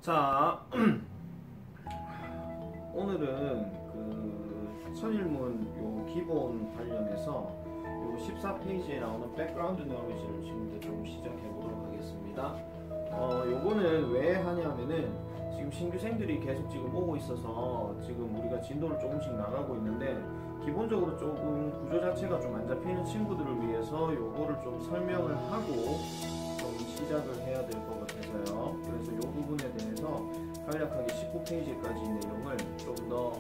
자, 오늘은 그 천일문 요 기본 관련해서 요 14페이지에 나오는 백그라운드 노리지를 지금 이제 좀 시작해 보도록 하겠습니다. 요거는 왜 하냐면은 지금 신규생들이 계속 지금 오고 있어서 지금 우리가 진도를 조금씩 나가고 있는데 기본적으로 조금 구조 자체가 좀 안 잡히는 친구들을 위해서 요거를 좀 설명을 하고 좀 시작을 해야 될 것 같아서요. 그래서 요 부분에 대해서 간략하게 19페이지까지 내용을 좀 더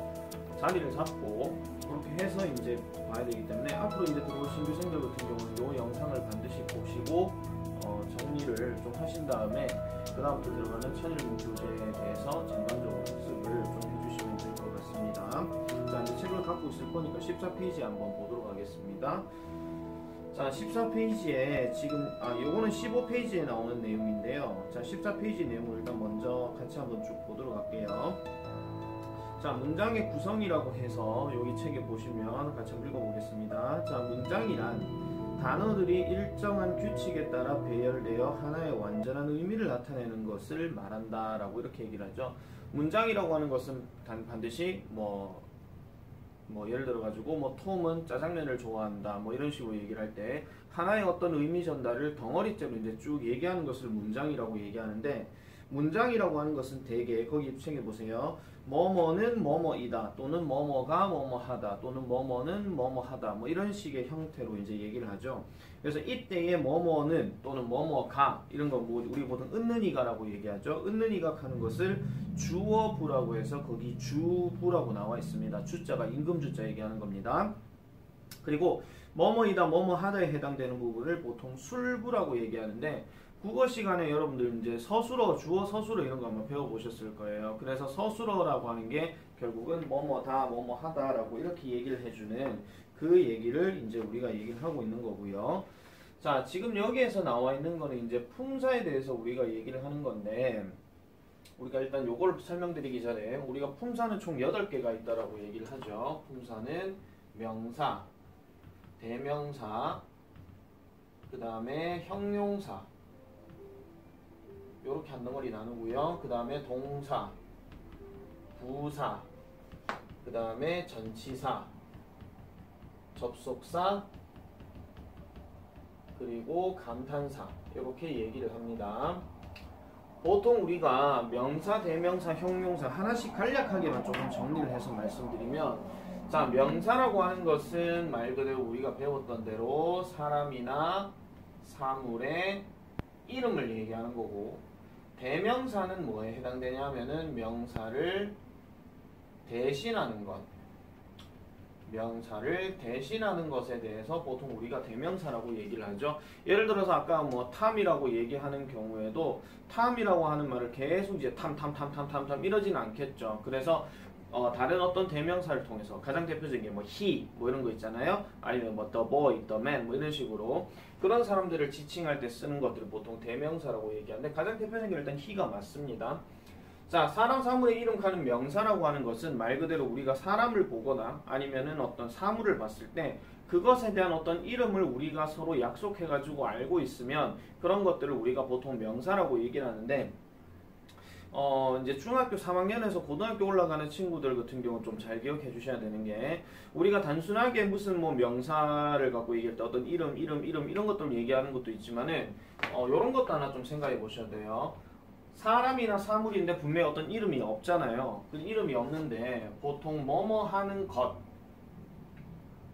자리를 잡고 그렇게 해서 이제 봐야 되기 때문에 앞으로 이제 들어올 신규생들 같은 경우는 요 영상을 반드시 보시고 정리를 좀 하신 다음에 그 다음부터 들어가는 천일문 교재에 대해서 전반적으로 학습을 좀 해주시면 될 것 같습니다. 자, 이제 책을 갖고 있을 거니까 14페이지 한번 보도록 하겠습니다. 자, 14페이지에 지금 요거는 15페이지에 나오는 내용인데요. 자, 14페이지 내용을 일단 먼저 같이 한번 쭉 보도록 할게요. 자, 문장의 구성이라고 해서 여기 책에 보시면 같이 한번 읽어보겠습니다. 자, 문장이란 단어들이 일정한 규칙에 따라 배열되어 하나의 완전한 의미를 나타내는 것을 말한다 라고 이렇게 얘기를 하죠. 문장이라고 하는 것은 반드시 예를 들어 가지고 톰은 짜장면을 좋아한다 이런 식으로 얘기를 할 때 하나의 어떤 의미 전달을 덩어리째로 이제 쭉 얘기하는 것을 문장이라고 얘기하는데, 문장이라고 하는 것은 대개 거기 책에 보세요. 뭐뭐는 뭐뭐이다 또는 뭐뭐가 뭐뭐하다 또는 뭐뭐는 뭐뭐하다 이런 식의 형태로 이제 얘기를 하죠. 그래서 이때의 뭐뭐는 또는 뭐뭐가 이런 거 우리 보통 은는이가라고 얘기하죠. 은는이가 하는 것을 주어부라고 해서 거기 주부라고 나와 있습니다. 주자가 임금주자 얘기하는 겁니다. 그리고 뭐뭐이다 뭐뭐하다에 해당되는 부분을 보통 술부라고 얘기하는데, 국어 시간에 여러분들 이제 서술어, 주어 서술어 이런 거 한번 배워보셨을 거예요. 그래서 서술어라고 하는 게 결국은 뭐뭐다, 뭐뭐하다라고 이렇게 얘기를 해주는 그 얘기를 이제 우리가 얘기를 하고 있는 거고요. 자, 지금 여기에서 나와 있는 거는 이제 품사에 대해서 우리가 얘기를 하는 건데, 우리가 일단 요걸 설명드리기 전에 우리가 품사는 총 8개가 있다라고 얘기를 하죠. 품사는 명사, 대명사, 그 다음에 형용사 이렇게 한 덩어리 나누고요. 그 다음에 동사, 부사, 그 다음에 전치사, 접속사, 그리고 감탄사 이렇게 얘기를 합니다. 보통 우리가 명사, 대명사, 형용사 하나씩 간략하게만 조금 정리를 해서 말씀드리면, 자, 명사라고 하는 것은 말 그대로 우리가 배웠던 대로 사람이나 사물의 이름을 얘기하는 거고, 대명사는 뭐에 해당되냐 하면은 명사를 대신하는 것, 명사를 대신하는 것에 대해서 보통 우리가 대명사라고 얘기를 하죠. 예를 들어서 아까 탐이라고 얘기하는 경우에도 탐이라고 하는 말을 계속 이제 탐 이러진 않겠죠. 그래서 다른 어떤 대명사를 통해서 가장 대표적인 게 he 이런 거 있잖아요. 아니면 the boy, the man 이런 식으로 그런 사람들을 지칭할 때 쓰는 것들을 보통 대명사라고 얘기하는데, 가장 대표적인 게 일단 he가 맞습니다. 자, 사람 사물의 이름 가는 명사라고 하는 것은 말 그대로 우리가 사람을 보거나 아니면은 어떤 사물을 봤을 때 그것에 대한 어떤 이름을 우리가 서로 약속해 가지고 알고 있으면 그런 것들을 우리가 보통 명사라고 얘기를 하는데, 이제 중학교 3학년에서 고등학교 올라가는 친구들 같은 경우는 좀 잘 기억해 주셔야 되는 게, 우리가 단순하게 무슨 명사를 갖고 얘기할 때 어떤 이름 이런 것들을 얘기하는 것도 있지만은 요런 것도 하나 좀 생각해 보셔야 돼요. 사람이나 사물인데 분명히 어떤 이름이 없잖아요. 그 이름이 없는데 보통 뭐뭐 하는 것,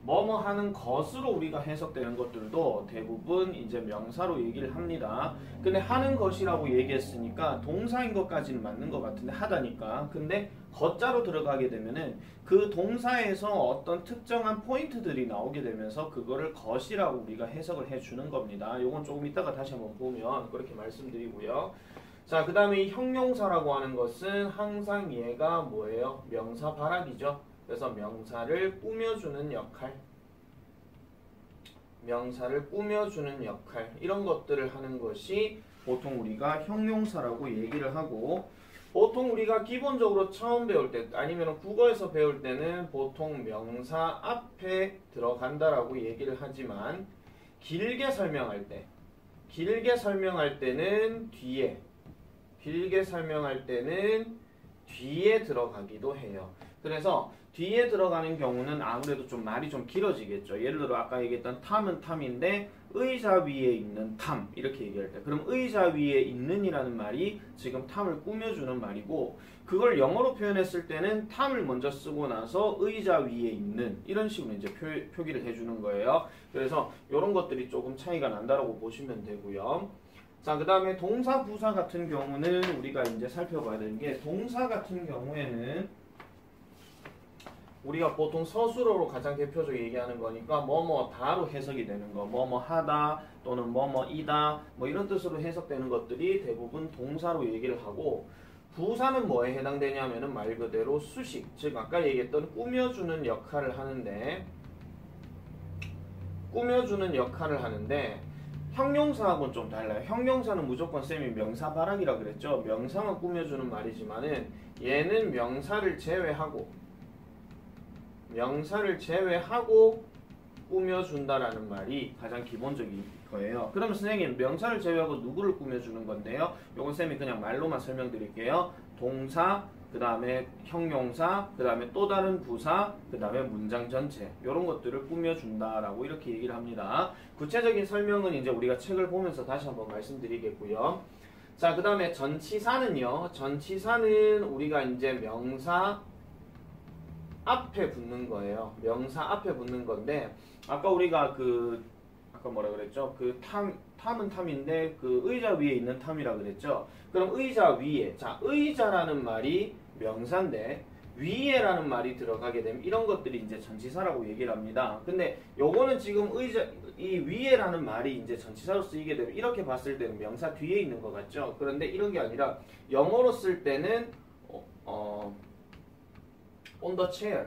뭐뭐 하는 것으로 우리가 해석되는 것들도 대부분 이제 명사로 얘기를 합니다. 근데 하는 것이라고 얘기했으니까 동사인 것까지는 맞는 것 같은데 하다니까. 근데 것자로 들어가게 되면은 그 동사에서 어떤 특정한 포인트들이 나오게 되면서 그거를 것이라고 우리가 해석을 해주는 겁니다. 요건 조금 이따가 다시 한번 보면 그렇게 말씀드리고요. 자, 그 다음에 이 형용사라고 하는 것은 항상 얘가 뭐예요? 명사 발악이죠. 그래서 명사를 꾸며주는 역할, 명사를 꾸며주는 역할 이런 것들을 하는 것이 보통 우리가 형용사라고 얘기를 하고, 보통 우리가 기본적으로 처음 배울 때 아니면 국어에서 배울 때는 보통 명사 앞에 들어간다라고 얘기를 하지만 길게 설명할 때는 뒤에 길게 설명할 때는 뒤에 들어가기도 해요. 그래서 뒤에 들어가는 경우는 아무래도 좀 말이 좀 길어지겠죠. 예를 들어 아까 얘기했던 탐은 탐인데 의자 위에 있는 탐 이렇게 얘기할 때 그럼 의자 위에 있는이라는 말이 지금 탐을 꾸며주는 말이고 그걸 영어로 표현했을 때는 탐을 먼저 쓰고 나서 의자 위에 있는 이런 식으로 이제 표기를 해주는 거예요. 그래서 이런 것들이 조금 차이가 난다라고 보시면 되고요. 자, 그 다음에 동사, 부사 같은 경우는 우리가 이제 살펴봐야 되는 게 동사 같은 경우에는 우리가 보통 서술어로 가장 대표적으로 얘기하는 거니까 뭐뭐 다로 해석이 되는 거, 뭐뭐 하다 또는 뭐뭐이다 뭐 이런 뜻으로 해석되는 것들이 대부분 동사로 얘기를 하고 부사는 뭐에 해당되냐면은 말 그대로 수식, 즉 아까 얘기했던 꾸며주는 역할을 하는데 형용사하고는 좀 달라요. 형용사는 무조건 쌤이 명사발악이라 그랬죠. 명사만 꾸며주는 말이지만은 얘는 명사를 제외하고 꾸며준다라는 말이 가장 기본적인 거예요. 그러면 선생님 명사를 제외하고 누구를 꾸며주는 건데요? 요건 쌤이 그냥 말로만 설명드릴게요. 동사, 그 다음에 형용사, 그 다음에 또 다른 부사, 그 다음에 문장 전체 이런 것들을 꾸며준다라고 이렇게 얘기를 합니다. 구체적인 설명은 이제 우리가 책을 보면서 다시 한번 말씀드리겠고요. 자, 그 다음에 전치사는요. 전치사는 우리가 이제 명사 앞에 붙는 거예요. 명사 앞에 붙는 건데 아까 우리가 아까 뭐라 그랬죠? 탐은 탐인데 의자 위에 있는 탐이라 그랬죠. 그럼 의자 위에, 자 의자라는 말이 명사인데 위에라는 말이 들어가게 되면 이런 것들이 이제 전치사라고 얘기를 합니다. 근데 요거는 지금 이 위에라는 말이 이제 전치사로 쓰이게 되면 이렇게 봤을 때는 명사 뒤에 있는 것 같죠. 그런데 이런 게 아니라 영어로 쓸 때는 on the chair.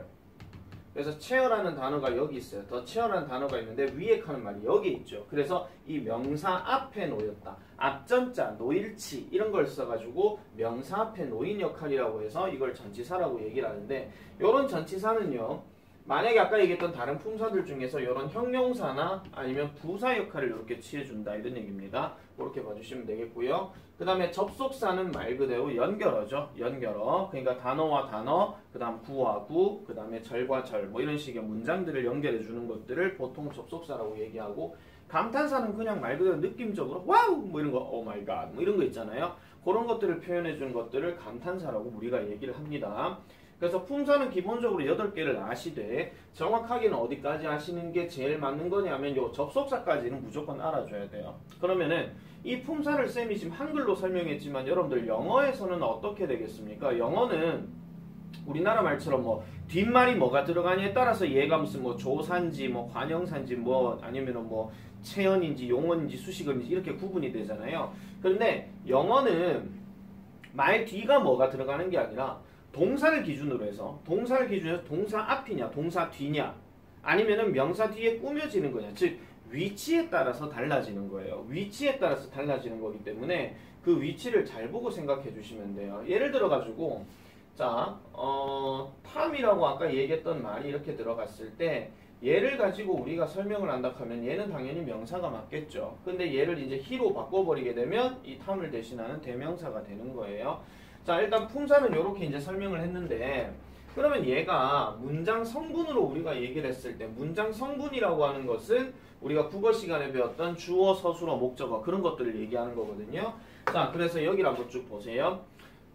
그래서 chair라는 단어가 여기 있어요. the chair라는 단어가 있는데 위에 하는 말이 여기 있죠. 그래서 이 명사 앞에 놓였다. 앞전자, 놓일치 이런 걸 써가지고 명사 앞에 놓인 역할이라고 해서 이걸 전치사라고 얘기를 하는데 이런 전치사는요. 만약에 아까 얘기했던 다른 품사들 중에서 이런 형용사나 아니면 부사 역할을 이렇게 취해준다 이런 얘기입니다. 그렇게 봐주시면 되겠고요. 그 다음에 접속사는 말 그대로 연결어죠. 연결어. 그러니까 단어와 단어, 그 다음 구와 구, 그 다음에 절과 절 뭐 이런 식의 문장들을 연결해 주는 것들을 보통 접속사라고 얘기하고 감탄사는 그냥 말 그대로 느낌적으로 와우 뭐 이런 거 오 마이 갓 뭐 이런 거 있잖아요. 그런 것들을 표현해 주는 것들을 감탄사라고 우리가 얘기를 합니다. 그래서 품사는 기본적으로 8개를 아시되 정확하게는 어디까지 아시는 게 제일 맞는 거냐면 요 접속사까지는 무조건 알아줘야 돼요. 그러면은 이 품사를 쌤이 지금 한글로 설명했지만 여러분들 영어에서는 어떻게 되겠습니까? 영어는 우리나라 말처럼 뭐 뒷말이 뭐가 들어가냐에 따라서 얘가 무슨 뭐 조사인지 뭐 관형사인지 뭐 아니면은 뭐 체언인지 용언인지 수식어인지 이렇게 구분이 되잖아요. 그런데 영어는 말 뒤가 뭐가 들어가는 게 아니라 동사를 기준으로 해서 동사 앞이냐 동사 뒤냐 아니면은 명사 뒤에 꾸며지는 거냐 즉 위치에 따라서 달라지는 거예요. 위치에 따라서 달라지는 거기 때문에 그 위치를 잘 보고 생각해 주시면 돼요. 예를 들어 가지고 자 탐이라고 아까 얘기했던 말이 이렇게 들어갔을 때 얘를 가지고 우리가 설명을 한다 하면 얘는 당연히 명사가 맞겠죠. 근데 얘를 이제 he로 바꿔버리게 되면 이 탐을 대신하는 대명사가 되는 거예요. 자, 일단 품사는 이렇게 이제 설명을 했는데 그러면 얘가 문장 성분으로 우리가 얘기를 했을 때 문장 성분이라고 하는 것은 우리가 국어 시간에 배웠던 주어, 서술어, 목적어 그런 것들을 얘기하는 거거든요. 자, 그래서 여기를 한번 쭉 보세요.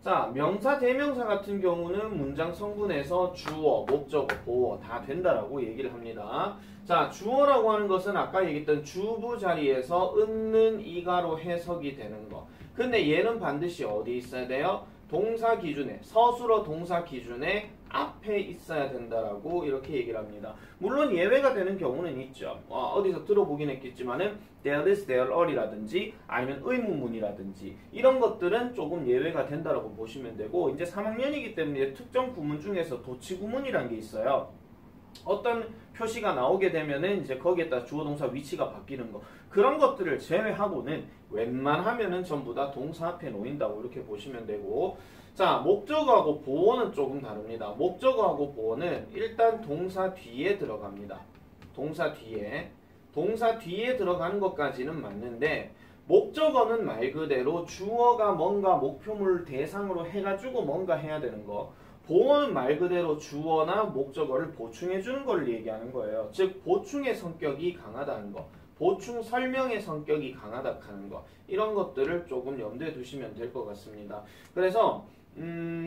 자, 명사, 대명사 같은 경우는 문장 성분에서 주어, 목적어, 보어 다 된다라고 얘기를 합니다. 자, 주어라고 하는 것은 아까 얘기했던 주부 자리에서 있는 이가로 해석이 되는 거. 근데 얘는 반드시 어디 있어야 돼요? 동사 기준에, 서술어 동사 기준에 앞에 있어야 된다라고 이렇게 얘기를 합니다. 물론 예외가 되는 경우는 있죠. 어디서 들어보긴 했겠지만은 there is, there are이라든지 아니면 의문문이라든지 이런 것들은 조금 예외가 된다라고 보시면 되고 이제 3학년이기 때문에 특정 구문 중에서 도치 구문이라는 게 있어요. 어떤 표시가 나오게 되면은 이제 거기에 따라 주어 동사 위치가 바뀌는 거 그런 것들을 제외하고는 웬만하면은 전부 다 동사 앞에 놓인다고 이렇게 보시면 되고 자 목적어하고 보어는 조금 다릅니다. 목적어하고 보어는 일단 동사 뒤에 들어갑니다. 동사 뒤에 들어가는 것까지는 맞는데 목적어는 말 그대로 주어가 뭔가 목표물 대상으로 해가지고 뭔가 해야 되는 거. 보어는 말 그대로 주어나 목적어를 보충해주는 걸 얘기하는 거예요. 즉 보충의 성격이 강하다는 거. 보충 설명의 성격이 강하다 하는 거. 이런 것들을 조금 염두에 두시면 될 것 같습니다. 그래서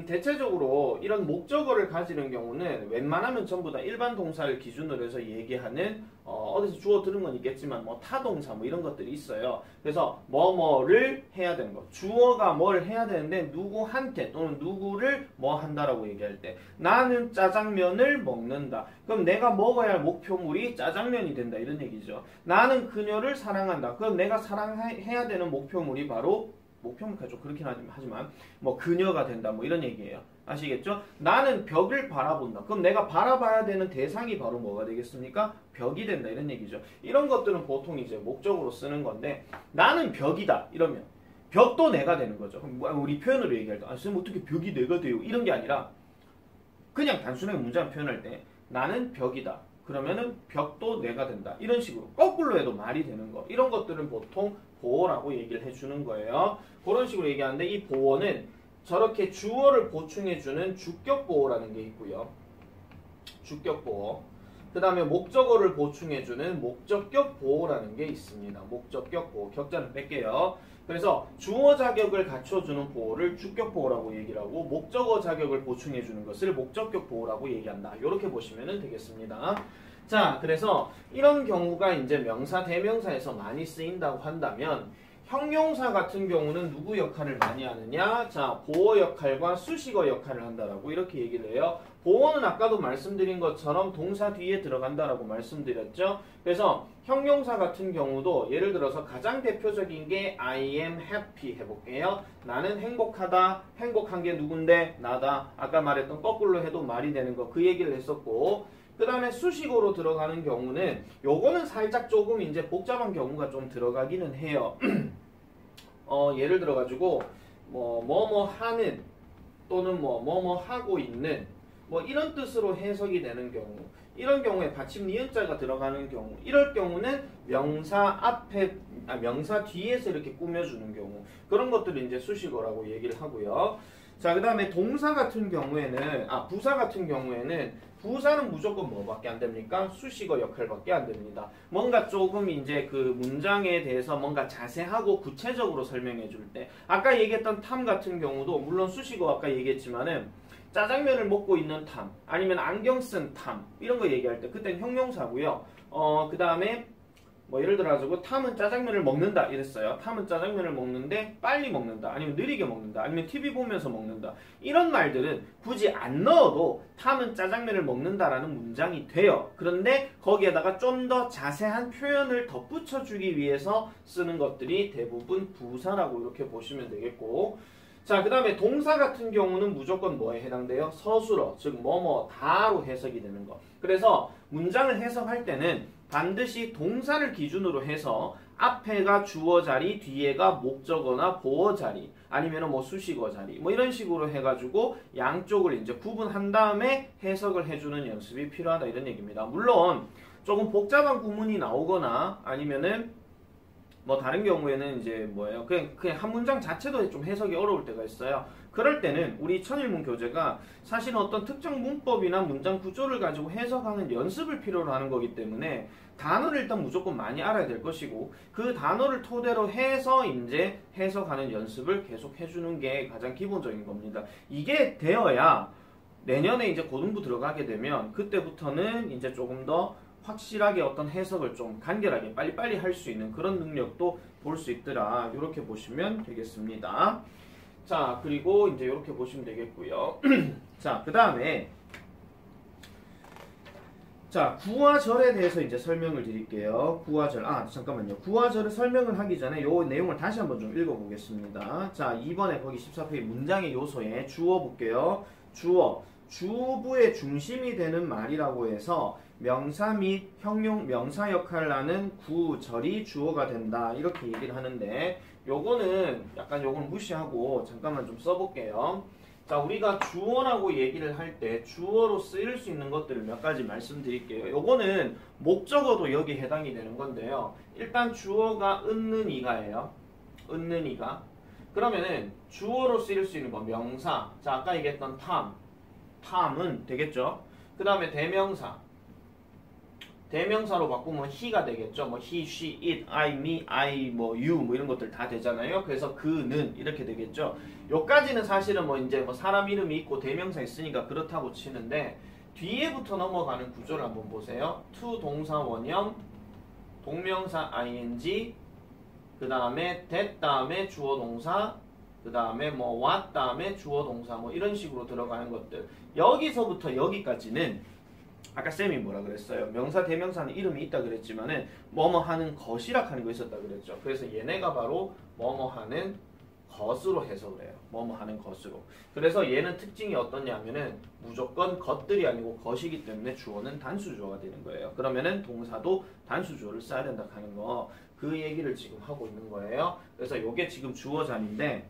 대체적으로 이런 목적어를 가지는 경우는 웬만하면 전부 다 일반 동사를 기준으로 해서 얘기하는 어디서 주워 들은 건 있겠지만 뭐 타동사 뭐 이런 것들이 있어요. 그래서 뭐뭐를 해야 되는 거. 주어가 뭘 해야 되는데 누구한테 또는 누구를 뭐 한다라고 얘기할 때 나는 짜장면을 먹는다. 그럼 내가 먹어야 할 목표물이 짜장면이 된다 이런 얘기죠. 나는 그녀를 사랑한다. 그럼 내가 사랑해야 되는 목표물이 바로 목표물까지 좀 그렇긴 하지만 뭐 그녀가 된다 뭐 이런 얘기예요. 아시겠죠? 나는 벽을 바라본다. 그럼 내가 바라봐야 되는 대상이 바로 뭐가 되겠습니까? 벽이 된다 이런 얘기죠. 이런 것들은 보통 이제 목적으로 쓰는 건데 나는 벽이다 이러면 벽도 내가 되는 거죠. 우리 표현으로 얘기할 때 선생님 어떻게 벽이 내가 돼요? 이런 게 아니라 그냥 단순하게 문장 표현할 때 나는 벽이다. 그러면은 벽도 내가 된다. 이런 식으로 거꾸로 해도 말이 되는 거. 이런 것들은 보통 보어라고 얘기를 해주는 거예요. 그런 식으로 얘기하는데 이 보어는 저렇게 주어를 보충해주는 주격보어라는 게 있고요. 주격보어. 그 다음에 목적어를 보충해주는 목적격 보어라는 게 있습니다. 목적격 보어. 격자는 뺄게요. 그래서 주어 자격을 갖춰주는 보어를 주격 보어라고 얘기를 하고 목적어 자격을 보충해주는 것을 목적격 보어라고 얘기한다. 이렇게 보시면 되겠습니다. 자, 그래서 이런 경우가 이제 명사, 대명사에서 많이 쓰인다고 한다면 형용사 같은 경우는 누구 역할을 많이 하느냐? 자, 보어 역할과 수식어 역할을 한다라고 이렇게 얘기를 해요. 보어는 아까도 말씀드린 것처럼 동사 뒤에 들어간다라고 말씀드렸죠. 그래서 형용사 같은 경우도 예를 들어서 가장 대표적인 게 I am happy 해볼게요. 나는 행복하다. 행복한 게 누군데? 나다. 아까 말했던 거꾸로 해도 말이 되는 거 그 얘기를 했었고 그 다음에 수식어로 들어가는 경우는 요거는 살짝 조금 이제 복잡한 경우가 좀 들어가기는 해요. 예를 들어가지고 뭐뭐 하는 또는 뭐뭐 하고 있는 뭐 이런 뜻으로 해석이 되는 경우 이런 경우에 받침 니은자가 들어가는 경우 이럴 경우는 명사 앞에 명사 뒤에서 이렇게 꾸며주는 경우 그런 것들을 이제 수식어라고 얘기를 하고요. 자, 그 다음에 동사 같은 경우에는 부사 같은 경우에는 부사는 무조건 뭐밖에 안 됩니까? 수식어 역할밖에 안 됩니다. 뭔가 조금 이제 그 문장에 대해서 뭔가 자세하고 구체적으로 설명해 줄 때 아까 얘기했던 탐 같은 경우도 물론 수식어 아까 얘기했지만은 짜장면을 먹고 있는 탐 아니면 안경 쓴 탐 이런 거 얘기할 때 그때는 형용사고요. 그 다음에 뭐 예를 들어가지고 탐은 짜장면을 먹는다 이랬어요. 탐은 짜장면을 먹는데 빨리 먹는다 아니면 느리게 먹는다 아니면 TV 보면서 먹는다 이런 말들은 굳이 안 넣어도 탐은 짜장면을 먹는다라는 문장이 돼요. 그런데 거기에다가 좀 더 자세한 표현을 덧붙여주기 위해서 쓰는 것들이 대부분 부사라고 이렇게 보시면 되겠고 자, 그 다음에 동사 같은 경우는 무조건 뭐에 해당돼요? 서술어, 즉 뭐뭐 다로 해석이 되는 거. 그래서 문장을 해석할 때는 반드시 동사를 기준으로 해서 앞에가 주어 자리, 뒤에가 목적어나 보어 자리, 아니면 뭐 수식어 자리, 뭐 이런 식으로 해가지고 양쪽을 이제 구분한 다음에 해석을 해주는 연습이 필요하다 이런 얘기입니다. 물론 조금 복잡한 구문이 나오거나 아니면은 뭐 다른 경우에는 이제 뭐예요? 그냥 한 문장 자체도 좀 해석이 어려울 때가 있어요. 그럴 때는 우리 천일문 교재가 사실 어떤 특정 문법이나 문장 구조를 가지고 해석하는 연습을 필요로 하는 거기 때문에 단어를 일단 무조건 많이 알아야 될 것이고 그 단어를 토대로 해서 이제 해석하는 연습을 계속 해주는 게 가장 기본적인 겁니다. 이게 되어야 내년에 이제 고등부 들어가게 되면 그때부터는 이제 조금 더 확실하게 어떤 해석을 좀 간결하게 빨리빨리 할 수 있는 그런 능력도 볼 수 있더라. 이렇게 보시면 되겠습니다. 자, 그리고 이제 이렇게 보시면 되겠고요. 자, 그 다음에 자, 구와 절에 대해서 이제 설명을 드릴게요. 구와 절. 잠깐만요. 구와 절을 설명을 하기 전에 요 내용을 다시 한번 좀 읽어보겠습니다. 자, 2번에 거기 14페이지 문장의 요소에 주어 볼게요. 주어. 주부의 중심이 되는 말이라고 해서 명사 및 형용 명사 역할을 하는 구절이 주어가 된다 이렇게 얘기를 하는데 요거는 약간 요걸 무시하고 잠깐만 좀 써볼게요. 자, 우리가 주어라고 얘기를 할 때 주어로 쓰일 수 있는 것들을 몇 가지 말씀드릴게요. 요거는 목적어도 여기 해당이 되는 건데요. 일단 주어가 은는 이가예요. 얻는 이가. 그러면은 주어로 쓰일 수 있는 거 명사. 자, 아까 얘기했던 탐은 되겠죠. 그 다음에 대명사. 대명사로 바꾸면 he가 되겠죠. 뭐 he, she, it, I, me, I, 뭐 you 뭐 이런 것들 다 되잖아요. 그래서 그는 이렇게 되겠죠. 요까지는 사실은 뭐 이제 뭐 사람 이름이 있고 대명사 있으니까 그렇다고 치는데 뒤에부터 넘어가는 구조를 한번 보세요. to 동사 원형, 동명사 ing, 그 다음에 that 다음에 주어 동사, 그 다음에 뭐 what 다음에 주어 동사 뭐 이런 식으로 들어가는 것들. 여기서부터 여기까지는 아까 쌤이 뭐라 그랬어요? 명사 대명사는 이름이 있다 그랬지만은 뭐뭐 하는 것이라 하는 거 있었다 그랬죠. 그래서 얘네가 바로 뭐뭐 하는 것으로 해석을 해요. 뭐뭐 하는 것으로. 그래서 얘는 특징이 어떠냐면은 무조건 것들이 아니고 것이기 때문에 주어는 단수주어가 되는 거예요. 그러면은 동사도 단수주어를 써야 된다 하는 거, 그 얘기를 지금 하고 있는 거예요. 그래서 요게 지금 주어 자리인데,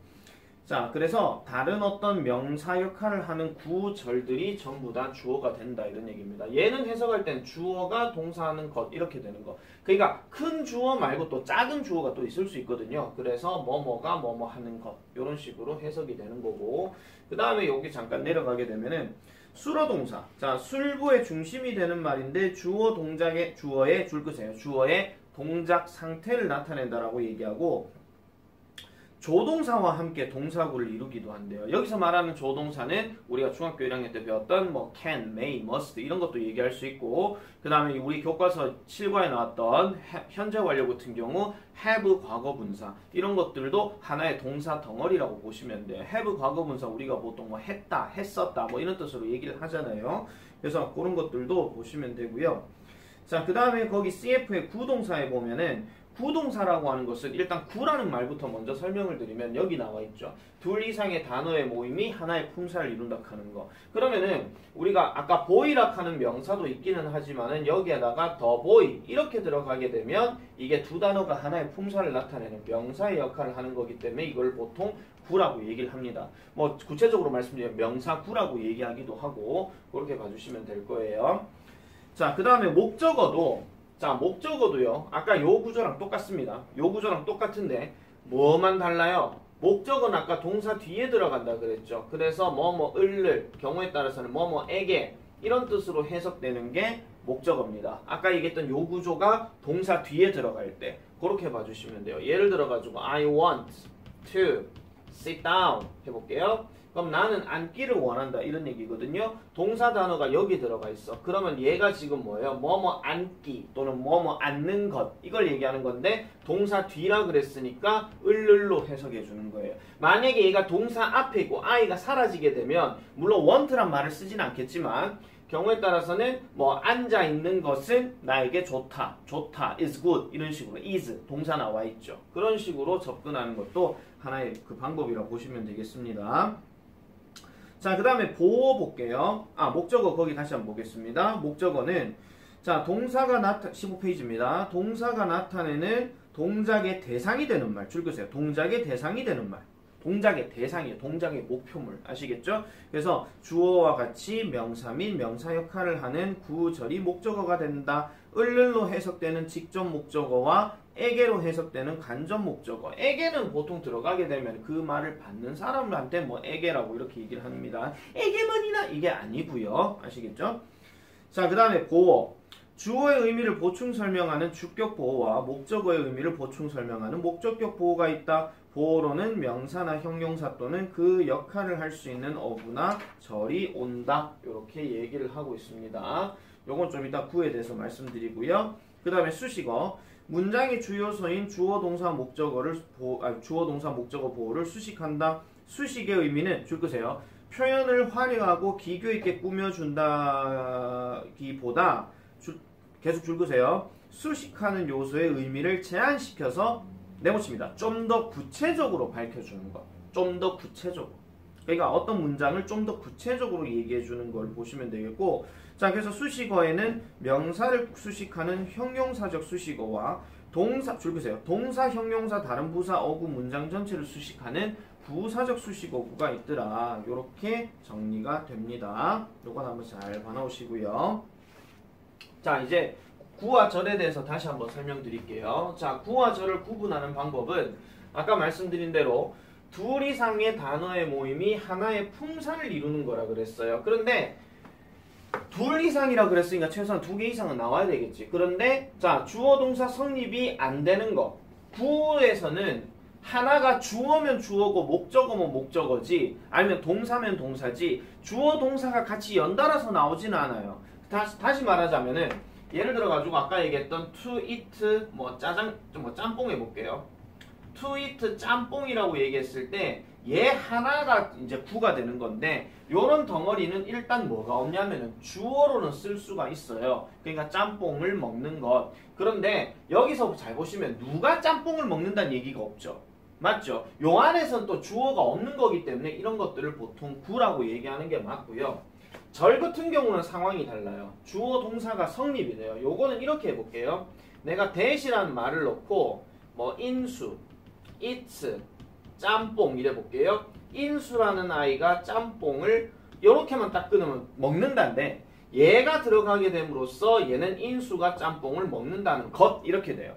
자, 그래서 다른 어떤 명사 역할을 하는 구절들이 전부 다 주어가 된다 이런 얘기입니다. 얘는 해석할 땐 주어가 동사하는 것 이렇게 되는 거. 그러니까 큰 주어 말고 또 작은 주어가 또 있을 수 있거든요. 그래서 뭐뭐가 뭐뭐 하는 것 이런 식으로 해석이 되는 거고, 그 다음에 여기 잠깐 내려가게 되면은 수로 동사. 자, 술부의 중심이 되는 말인데 주어 동작의 주어의 줄거세요. 주어의 동작 상태를 나타낸다라고 얘기하고, 조동사와 함께 동사구를 이루기도 한대요. 여기서 말하는 조동사는 우리가 중학교 1학년 때 배웠던 뭐 can, may, must 이런 것도 얘기할 수 있고, 그 다음에 우리 교과서 7과에 나왔던 현재 완료 같은 경우 have 과거분사 이런 것들도 하나의 동사 덩어리라고 보시면 돼요. have 과거분사 우리가 보통 뭐 했다, 했었다 뭐 이런 뜻으로 얘기를 하잖아요. 그래서 그런 것들도 보시면 되고요. 자, 그 다음에 거기 CF의 구동사에 보면은 구동사라고 하는 것은 일단 구라는 말부터 먼저 설명을 드리면 여기 나와 있죠. 둘 이상의 단어의 모임이 하나의 품사를 이룬다 하는 거. 그러면은 우리가 아까 보이라 하는 명사도 있기는 하지만은 여기에다가 더 보이 이렇게 들어가게 되면 이게 두 단어가 하나의 품사를 나타내는 명사의 역할을 하는 거기 때문에 이걸 보통 구라고 얘기를 합니다. 뭐 구체적으로 말씀드리면 명사 구라고 얘기하기도 하고 그렇게 봐주시면 될 거예요. 자, 그 다음에 목적어도, 자, 목적어도요. 아까 요 구조랑 똑같습니다. 요 구조랑 똑같은데 뭐만 달라요? 목적어는 아까 동사 뒤에 들어간다 그랬죠. 그래서 뭐뭐을 경우에 따라서는 뭐뭐에게 이런 뜻으로 해석되는 게 목적어입니다. 아까 얘기했던 요 구조가 동사 뒤에 들어갈 때 그렇게 봐주시면 돼요. 예를 들어가지고 I want to sit down 해볼게요. 그럼 나는 앉기를 원한다 이런 얘기거든요. 동사 단어가 여기 들어가 있어. 그러면 얘가 지금 뭐예요? 뭐뭐 앉기 또는 뭐뭐 앉는 것 이걸 얘기하는 건데 동사 뒤라 그랬으니까 을로 해석해 주는 거예요. 만약에 얘가 동사 앞에 있고 I가 사라지게 되면 물론 want란 말을 쓰진 않겠지만 경우에 따라서는 뭐 앉아 있는 것은 나에게 좋다, 좋다, is good 이런 식으로 is 동사 나와 있죠. 그런 식으로 접근하는 것도 하나의 그 방법이라고 보시면 되겠습니다. 자, 그 다음에 보어 볼게요. 목적어 거기 다시 한번 보겠습니다. 목적어는 자, 동사가 15페이지입니다. 동사가 나타내는 동작의 대상이 되는 말. 줄거세요. 동작의 대상이 되는 말. 동작의 대상이에요. 동작의 목표물. 아시겠죠? 그래서 주어와 같이 명사 및 명사 역할을 하는 구절이 목적어가 된다. 을로 해석되는 직접 목적어와 에게로 해석되는 간접 목적어. 에게는 보통 들어가게 되면 그 말을 받는 사람한테 뭐 에게라고 이렇게 얘기를 합니다. 에게머니나 이게 아니고요. 아시겠죠? 자, 그 다음에 보어. 주어의 의미를 보충 설명하는 주격 보어와 목적어의 의미를 보충 설명하는 목적격 보어가 있다. 보어로는 명사나 형용사 또는 그 역할을 할 수 있는 어구나 절이 온다. 이렇게 얘기를 하고 있습니다. 요건 좀 이따 구에 대해서 말씀드리고요. 그 다음에 수식어. 문장의 주요소인 주어 동사 목적어를 주어 동사 목적어 보호를 수식한다. 수식의 의미는 줄거세요. 표현을 화려하고 기교 있게 꾸며준다기보다 계속 줄거세요. 수식하는 요소의 의미를 제한시켜서 내모칩니다. 좀 더 구체적으로 밝혀주는 것. 좀 더 구체적으로. 그러니까 어떤 문장을 좀 더 구체적으로 얘기해주는 걸 보시면 되겠고, 자, 그래서 수식어에는 명사를 수식하는 형용사적 수식어와 동사, 줄거세요. 동사, 형용사, 다른 부사, 어구, 문장 전체를 수식하는 부사적 수식어구가 있더라. 이렇게 정리가 됩니다. 요건 한번 잘 봐놓으시고요. 자, 이제 구와 절에 대해서 다시 한번 설명드릴게요. 자, 구와 절을 구분하는 방법은 아까 말씀드린 대로 둘 이상의 단어의 모임이 하나의 품사를 이루는 거라 그랬어요. 그런데 둘 이상이라 그랬으니까 최소한 2개 이상은 나와야 되겠지. 그런데 자, 주어 동사 성립이 안 되는 거. 구에서는 하나가 주어면 주어고 목적어면 목적어지, 아니면 동사면 동사지, 주어 동사가 같이 연달아서 나오지는 않아요. 다시 말하자면은 예를 들어 가지고 아까 얘기했던 to eat 뭐 짬뽕 해볼게요. to eat 짬뽕이라고 얘기했을 때 얘 하나가 이제 구가 되는 건데, 요런 덩어리는 일단 뭐가 없냐면은 주어로는 쓸 수가 있어요. 그러니까 짬뽕을 먹는 것. 그런데 여기서 잘 보시면 누가 짬뽕을 먹는다는 얘기가 없죠. 맞죠? 요 안에선 또 주어가 없는 거기 때문에 이런 것들을 보통 구라고 얘기하는 게 맞고요. 절 같은 경우는 상황이 달라요. 주어 동사가 성립이 돼요. 요거는 이렇게 해볼게요. 내가 대시라는 말을 넣고 뭐 인수, eats, 짬뽕 이래 볼게요. 인수라는 아이가 짬뽕을 이렇게만 딱 끊으면 먹는다인데, 얘가 들어가게 됨으로써 얘는 인수가 짬뽕을 먹는다는 것, 이렇게 돼요.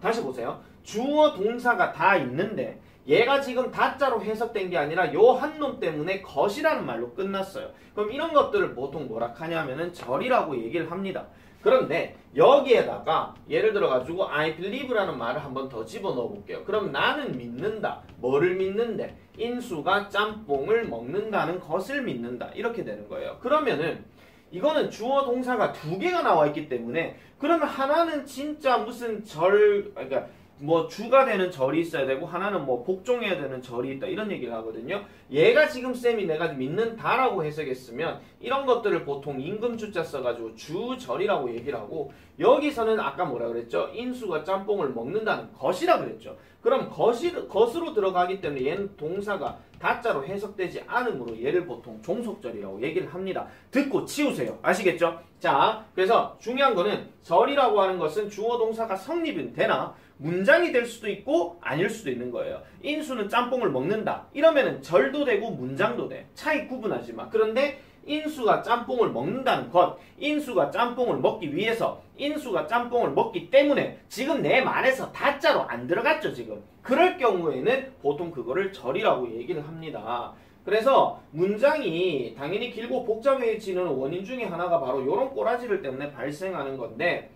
다시 보세요. 주어 동사가 다 있는데 얘가 지금 다자로 해석된 게 아니라 요 한 놈 때문에 것이라는 말로 끝났어요. 그럼 이런 것들을 보통 뭐라 하냐면은 절이라고 얘기를 합니다. 그런데 여기에다가 예를 들어 가지고 I believe라는 말을 한번 더 집어넣어 볼게요. 그럼 나는 믿는다. 뭐를 믿는데? 인수가 짬뽕을 먹는다는 것을 믿는다. 이렇게 되는 거예요. 그러면은 이거는 주어 동사가 2개가 나와 있기 때문에, 그러면 하나는 진짜 무슨 그러니까 뭐 주가 되는 절이 있어야 되고, 하나는 뭐 복종해야 되는 절이 있다, 이런 얘기를 하거든요. 얘가 지금 쌤이 내가 믿는다라고 해석했으면 이런 것들을 보통 임금주자 써가지고 주절이라고 얘기를 하고, 여기서는 아까 뭐라 그랬죠? 인수가 짬뽕을 먹는다는 것이라 그랬죠. 그럼 것으로 들어가기 때문에 얘는 동사가 다자로 해석되지 않으므로 얘를 보통 종속절이라고 얘기를 합니다. 듣고 치우세요. 아시겠죠? 자, 그래서 중요한 거는 절이라고 하는 것은 주어 동사가 성립은 되나 문장이 될 수도 있고 아닐 수도 있는 거예요. 인수는 짬뽕을 먹는다. 이러면은 절도 되고 문장도 돼. 차이 구분하지 마. 그런데 인수가 짬뽕을 먹는다는 것, 인수가 짬뽕을 먹기 위해서, 인수가 짬뽕을 먹기 때문에 지금 내 말에서 다자로 안 들어갔죠 지금. 그럴 경우에는 보통 그거를 절이라고 얘기를 합니다. 그래서 문장이 당연히 길고 복잡해지는 원인 중에 하나가 바로 이런 꼬라지를 때문에 발생하는 건데,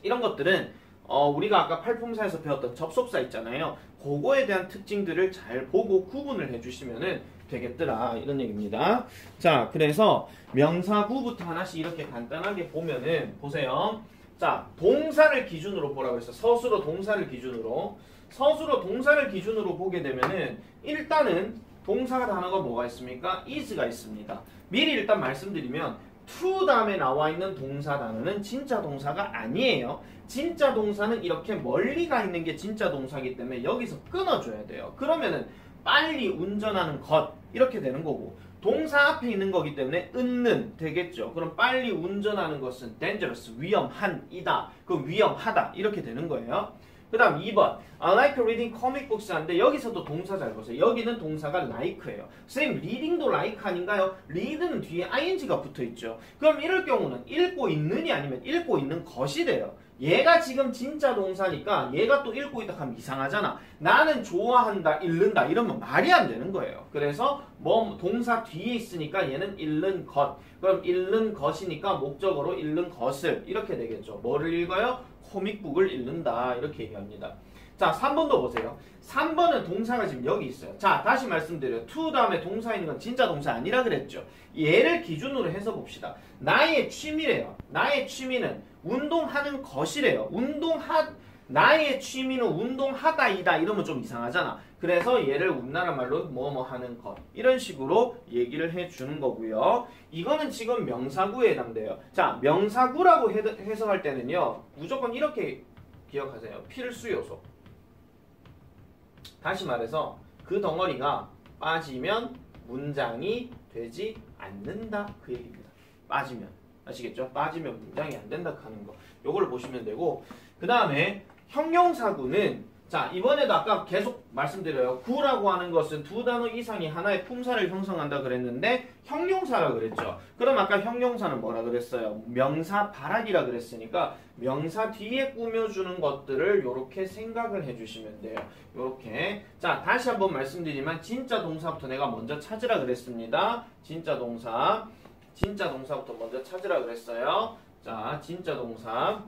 이런 것들은 우리가 아까 팔품사에서 배웠던 접속사 있잖아요. 그거에 대한 특징들을 잘 보고 구분을 해주시면은 되겠더라, 이런 얘기입니다. 자, 그래서 명사구부터 하나씩 이렇게 간단하게 보면은 보세요. 자, 동사를 기준으로 보라고 했어. 서술어 동사를 기준으로. 서술어 동사를 기준으로 보게 되면은 일단은 동사가 단어가 뭐가 있습니까? is가 있습니다. 미리 일단 말씀드리면 to 다음에 나와 있는 동사 단어는 진짜 동사가 아니에요. 진짜 동사는 이렇게 멀리 가 있는 게 진짜 동사이기 때문에 여기서 끊어줘야 돼요. 그러면은 빨리 운전하는 것 이렇게 되는 거고, 동사 앞에 있는 거기 때문에 은는 되겠죠. 그럼 빨리 운전하는 것은 dangerous, 위험한 이다. 그럼 위험하다 이렇게 되는 거예요. 그 다음 2번 I like reading comic books 하는데 여기서도 동사 잘 보세요. 여기는 동사가 like예요. 선생님 reading도 like 아닌가요? read는 뒤에 ing가 붙어있죠. 그럼 이럴 경우는 읽고 있느니 아니면 읽고 있는 것이 돼요. 얘가 지금 진짜 동사니까 얘가 또 읽고 있다 하면 이상하잖아. 나는 좋아한다, 읽는다 이러면 말이 안 되는 거예요. 그래서 뭐 동사 뒤에 있으니까 얘는 읽는 것. 그럼 읽는 것이니까 목적어로 읽는 것을 이렇게 되겠죠. 뭐를 읽어요? 코믹북을 읽는다 이렇게 얘기합니다. 자, 3번도 보세요. 3번은 동사가 지금 여기 있어요. 자, 다시 말씀드려요. to 다음에 동사 있는 건 진짜 동사 아니라 그랬죠. 얘를 기준으로 해서 봅시다. 나의 취미래요. 나의 취미는 운동하는 것이래요. 나의 취미는 운동하다이다 이러면 좀 이상하잖아. 그래서 얘를 우리나라 말로 뭐뭐 하는 것 이런 식으로 얘기를 해주는 거고요. 이거는 지금 명사구에 해당돼요. 자, 명사구라고 해석할 때는요 무조건 이렇게 기억하세요. 필수 요소. 다시 말해서 그 덩어리가 빠지면 문장이 되지 않는다 그 얘기입니다. 빠지면. 아시겠죠? 빠지면 문장이 안 된다 하는 거. 요걸 보시면 되고, 그 다음에 형용사구는 자, 이번에도 아까 계속 말씀드려요. 구라고 하는 것은 두 단어 이상이 하나의 품사를 형성한다 그랬는데 형용사라 그랬죠. 그럼 아까 형용사는 뭐라 그랬어요? 명사 바라기라 그랬으니까 명사 뒤에 꾸며주는 것들을 이렇게 생각을 해주시면 돼요. 이렇게. 자, 다시 한번 말씀드리지만 진짜 동사부터 내가 먼저 찾으라 그랬습니다. 진짜 동사부터 먼저 찾으라 그랬어요. 자, 진짜 동사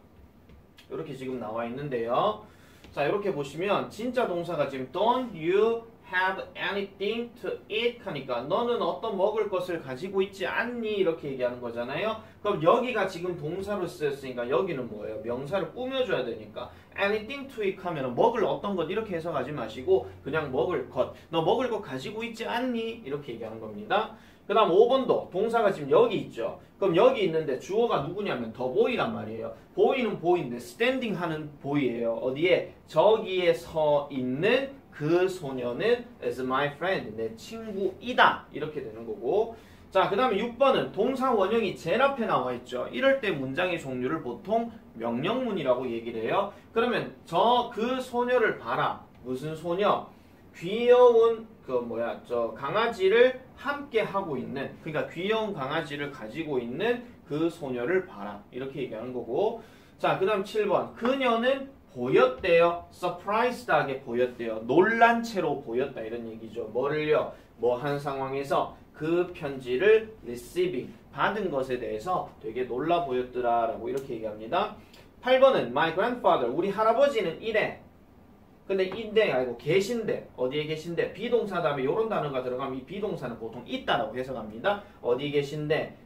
이렇게 지금 나와 있는데요. 자, 이렇게 보시면 진짜 동사가 지금 Don't you have anything to eat 하니까 너는 어떤 먹을 것을 가지고 있지 않니? 이렇게 얘기하는 거잖아요. 그럼 여기가 지금 동사로 쓰였으니까 여기는 뭐예요? 명사를 꾸며줘야 되니까 anything to eat 하면 먹을 어떤 것 이렇게 해석하지 마시고 그냥 먹을 것. 너 먹을 것 가지고 있지 않니? 이렇게 얘기하는 겁니다. 그 다음 5번도 동사가 지금 여기 있죠. 그럼 여기 있는데 주어가 누구냐면 더 보이란 말이에요. 보이는 보이인데 standing 하는 보이예요. 어디에? 저기에 서 있는 그 소녀는 is my friend. 내 친구이다. 이렇게 되는 거고. 자, 그 다음에 6번은 동사 원형이 제일 앞에 나와 있죠. 이럴 때 문장의 종류를 보통 명령문이라고 얘기를 해요. 그러면 그 소녀를 봐라. 무슨 소녀? 귀여운 강아지를 함께 하고 있는, 그러니까 귀여운 강아지를 가지고 있는 그 소녀를 봐라. 이렇게 얘기하는 거고. 자, 그 다음 7번. 그녀는 보였대요. surprised하게 보였대요. 놀란 채로 보였다. 이런 얘기죠. 뭐를요? 뭐 한 상황에서 그 편지를 receiving, 받은 것에 대해서 되게 놀라 보였더라. 라고 이렇게 얘기합니다. 8번은 my grandfather, 우리 할아버지는 이래. 근데 인데 아니고 계신데, 어디에 계신데, 비동사 다음에 이런 단어가 들어가면 이 비동사는 보통 있다라고 해석합니다. 어디에 계신데,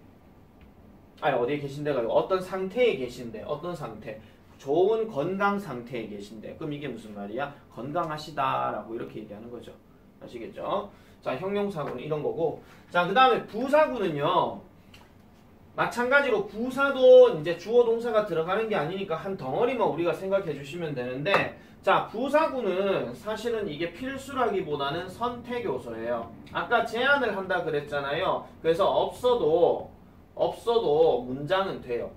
어디에 계신데가 아니고 어떤 상태에 계신데, 어떤 상태, 좋은 건강 상태에 계신데, 그럼 이게 무슨 말이야? 건강하시다라고 이렇게 얘기하는 거죠. 아시겠죠? 자, 형용사구는 이런 거고. 자, 그 다음에 부사구는요. 마찬가지로 부사도 이제 주어 동사가 들어가는 게 아니니까 한 덩어리만 우리가 생각해 주시면 되는데, 자, 부사구는 사실은 이게 필수라기보다는 선택 요소예요. 아까 제안을 한다 그랬잖아요. 그래서 없어도 문장은 돼요.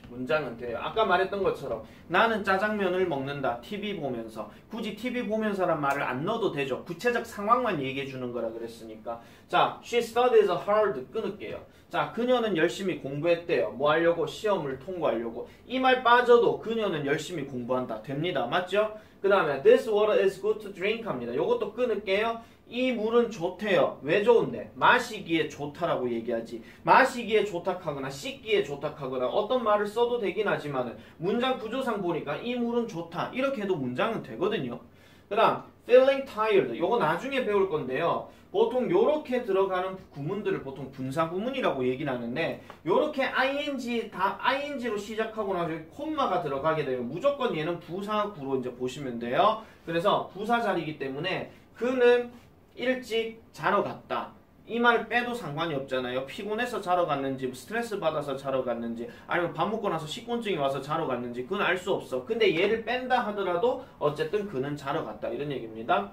문장은 돼요. 아까 말했던 것처럼 나는 짜장면을 먹는다. TV 보면서. 굳이 TV 보면서란 말을 안 넣어도 되죠. 구체적 상황만 얘기해 주는 거라 그랬으니까. 자, she studies hard 끊을게요. 자, 그녀는 열심히 공부했대요. 뭐 하려고? 시험을 통과하려고. 이 말 빠져도 그녀는 열심히 공부한다. 됩니다. 맞죠? 그 다음에 this water is good to drink 합니다. 요것도 끊을게요. 이 물은 좋대요. 왜 좋은데? 마시기에 좋다라고 얘기하지. 마시기에 좋다하거나 씻기에 좋다하거나 어떤 말을 써도 되긴 하지만 문장 구조상 보니까 이 물은 좋다. 이렇게 해도 문장은 되거든요. 그 다음 feeling tired. 요거 나중에 배울 건데요. 보통 요렇게 들어가는 구문들을 보통 분사 구문이라고 얘기를 하는데 요렇게 ing로 시작하고 나서 콤마가 들어가게 되면 무조건 얘는 부사구로 이제 보시면 돼요. 그래서 부사 자리이기 때문에 그는 일찍 자러 갔다. 이 말 빼도 상관이 없잖아요. 피곤해서 자러 갔는지, 스트레스 받아서 자러 갔는지, 아니면 밥 먹고 나서 식곤증이 와서 자러 갔는지 그건 알 수 없어. 근데 얘를 뺀다 하더라도 어쨌든 그는 자러 갔다. 이런 얘기입니다.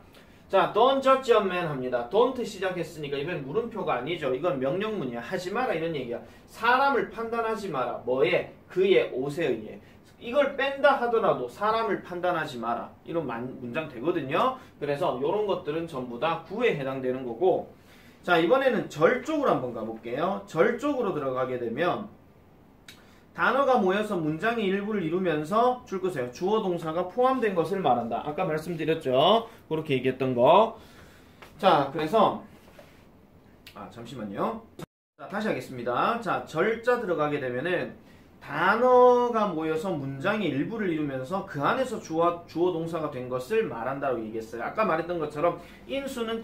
자, don't judge a man 합니다. don't 시작했으니까 이건 물음표가 아니죠. 이건 명령문이야. 하지 마라 이런 얘기야. 사람을 판단하지 마라. 뭐에? 그의 옷에 의해. 이걸 뺀다 하더라도 사람을 판단하지 마라. 이런 문장 되거든요. 그래서 이런 것들은 전부 다 구에 해당되는 거고. 자, 이번에는 절 쪽으로 한번 가볼게요. 절 쪽으로 들어가게 되면 단어가 모여서 문장의 일부를 이루면서 줄 것이에요. 주어 동사가 포함된 것을 말한다. 아까 말씀드렸죠. 그렇게 얘기했던 거. 자, 그래서 잠시만요. 자, 다시 하겠습니다. 자, 절자 들어가게 되면은 단어가 모여서 문장의 일부를 이루면서 그 안에서 주어 동사가 된 것을 말한다고 얘기했어요. 아까 말했던 것처럼 인수는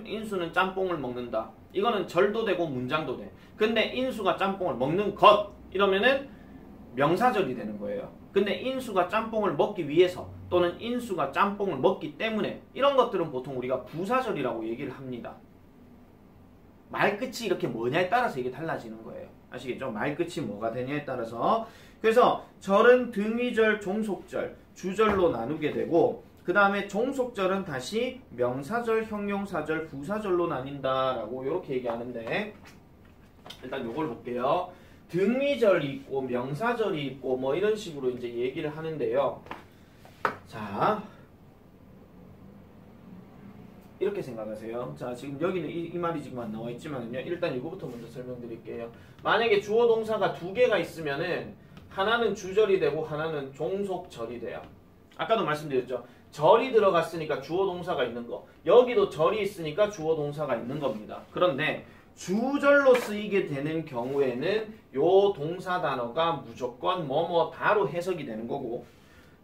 인수는 짬뽕을 먹는다. 이거는 절도 되고 문장도 돼. 근데 인수가 짬뽕을 먹는 것 이러면은 명사절이 되는 거예요. 근데 인수가 짬뽕을 먹기 위해서 또는 인수가 짬뽕을 먹기 때문에 이런 것들은 보통 우리가 부사절이라고 얘기를 합니다. 말끝이 이렇게 뭐냐에 따라서 이게 달라지는 거예요. 아시겠죠? 말끝이 뭐가 되냐에 따라서. 그래서 절은 등위절, 종속절, 주절로 나누게 되고 그 다음에 종속절은 다시 명사절, 형용사절, 부사절로 나뉜다라고 이렇게 얘기하는데 일단 요걸 볼게요. 등위절이 있고 명사절이 있고 뭐 이런 식으로 이제 얘기를 하는데요. 자, 이렇게 생각하세요. 자, 지금 여기는 이 말이 지금 안 나와 있지만요. 일단 이거부터 먼저 설명드릴게요. 만약에 주어 동사가 두 개가 있으면은 하나는 주절이 되고 하나는 종속절이 돼요. 아까도 말씀드렸죠. 절이 들어갔으니까 주어 동사가 있는 거. 여기도 절이 있으니까 주어 동사가 있는 겁니다. 그런데 주절로 쓰이게 되는 경우에는 요 동사 단어가 무조건 뭐뭐다로 해석이 되는 거고,